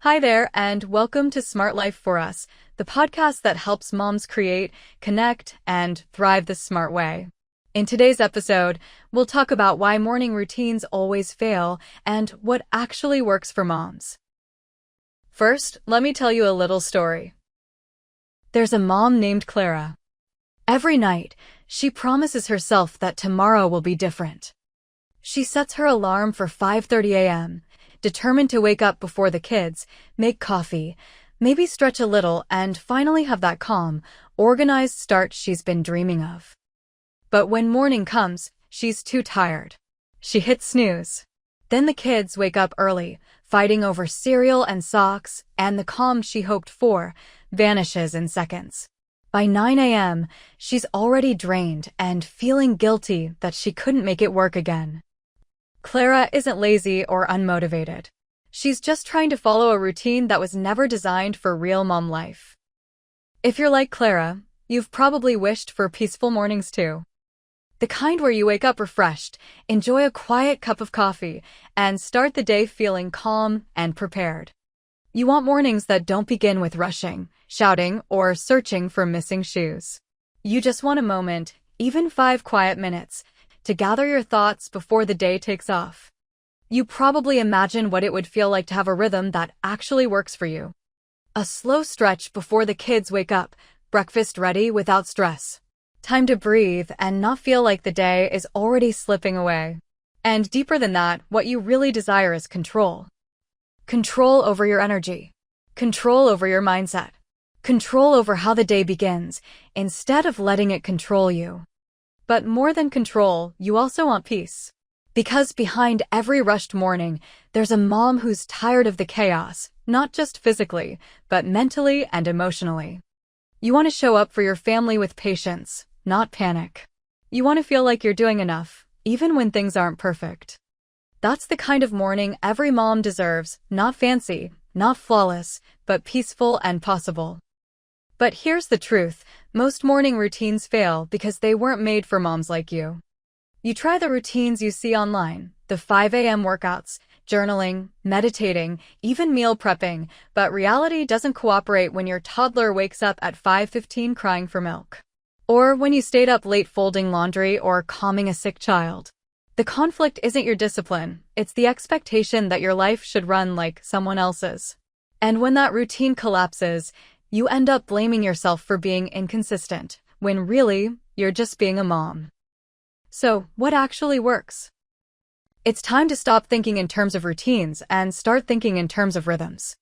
Hi there, and welcome to Smart Life for Us, the podcast that helps moms create, connect, and thrive the smart way. In today's episode, we'll talk about why morning routines always fail and what actually works for moms. First, let me tell you a little story. There's a mom named Clara. Every night, she promises herself that tomorrow will be different. She sets her alarm for 5:30 a.m., determined to wake up before the kids, make coffee, maybe stretch a little, and finally have that calm, organized start she's been dreaming of. But when morning comes, she's too tired. She hits snooze. Then the kids wake up early, fighting over cereal and socks, and the calm she hoped for vanishes in seconds. By 9 a.m., she's already drained and feeling guilty that she couldn't make it work again. Clara isn't lazy or unmotivated. She's just trying to follow a routine that was never designed for real mom life. If you're like Clara, you've probably wished for peaceful mornings too. The kind where you wake up refreshed, enjoy a quiet cup of coffee, and start the day feeling calm and prepared. You want mornings that don't begin with rushing, shouting, or searching for missing shoes. You just want a moment, even 5 quiet minutes, to gather your thoughts before the day takes off. You probably imagine what it would feel like to have a rhythm that actually works for you. A slow stretch before the kids wake up, breakfast ready without stress. Time to breathe and not feel like the day is already slipping away. And deeper than that, what you really desire is control. Control over your energy. Control over your mindset. Control over how the day begins, instead of letting it control you. But more than control, you also want peace. Because behind every rushed morning, there's a mom who's tired of the chaos, not just physically, but mentally and emotionally. You want to show up for your family with patience, not panic. You want to feel like you're doing enough, even when things aren't perfect. That's the kind of morning every mom deserves, not fancy, not flawless, but peaceful and possible. But here's the truth, most morning routines fail because they weren't made for moms like you. You try the routines you see online, the 5 a.m. workouts, journaling, meditating, even meal prepping, but reality doesn't cooperate when your toddler wakes up at 5:15 crying for milk. Or when you stayed up late folding laundry or calming a sick child. The conflict isn't your discipline, it's the expectation that your life should run like someone else's. And when that routine collapses, you end up blaming yourself for being inconsistent, when really, you're just being a mom. So, what actually works? It's time to stop thinking in terms of routines and start thinking in terms of rhythms.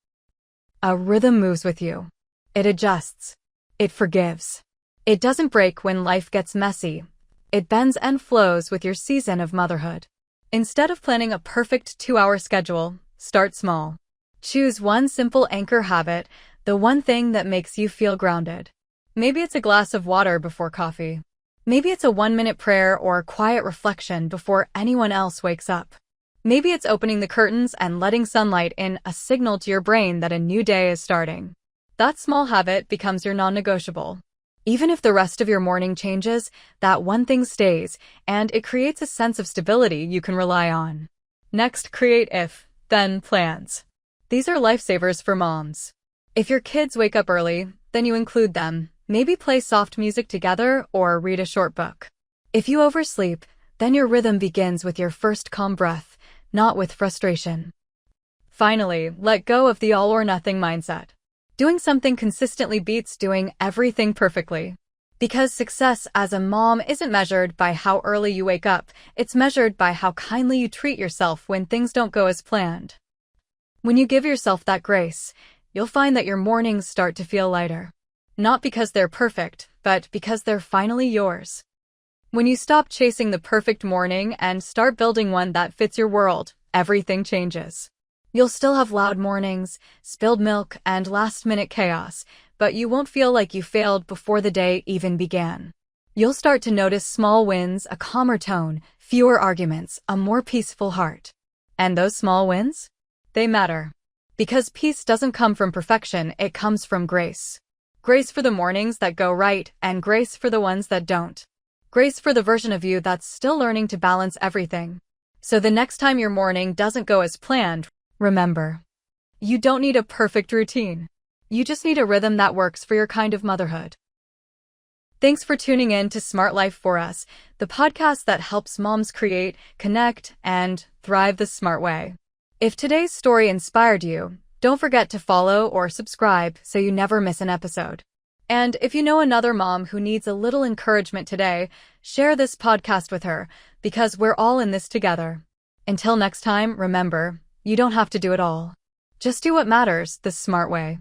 A rhythm moves with you. It adjusts. It forgives. It doesn't break when life gets messy. It bends and flows with your season of motherhood. Instead of planning a perfect 2-hour schedule, start small. Choose one simple anchor habit, the one thing that makes you feel grounded. Maybe it's a glass of water before coffee. Maybe it's a 1-minute prayer or quiet reflection before anyone else wakes up. Maybe it's opening the curtains and letting sunlight in, a signal to your brain that a new day is starting. That small habit becomes your non-negotiable. Even if the rest of your morning changes, that one thing stays, and it creates a sense of stability you can rely on. Next, create if-then plans. These are lifesavers for moms. If your kids wake up early, then you include them. Maybe play soft music together or read a short book. If you oversleep, then your rhythm begins with your first calm breath, not with frustration. Finally, let go of the all-or-nothing mindset. Doing something consistently beats doing everything perfectly. Because success as a mom isn't measured by how early you wake up, it's measured by how kindly you treat yourself when things don't go as planned. When you give yourself that grace, you'll find that your mornings start to feel lighter. Not because they're perfect, but because they're finally yours. When you stop chasing the perfect morning and start building one that fits your world, everything changes. You'll still have loud mornings, spilled milk, and last-minute chaos, but you won't feel like you failed before the day even began. You'll start to notice small wins, a calmer tone, fewer arguments, a more peaceful heart. And those small wins? They matter. Because peace doesn't come from perfection, it comes from grace. Grace for the mornings that go right, and grace for the ones that don't. Grace for the version of you that's still learning to balance everything. So the next time your morning doesn't go as planned, remember, You don't need a perfect routine. You just need a rhythm that works for your kind of motherhood. Thanks for tuning in to Smart Life for Us, the podcast that helps moms create, connect, and thrive the smart way. If today's story inspired you, don't forget to follow or subscribe so you never miss an episode. And if you know another mom who needs a little encouragement today, share this podcast with her, because we're all in this together. Until next time, remember, you don't have to do it all. Just do what matters the smart way.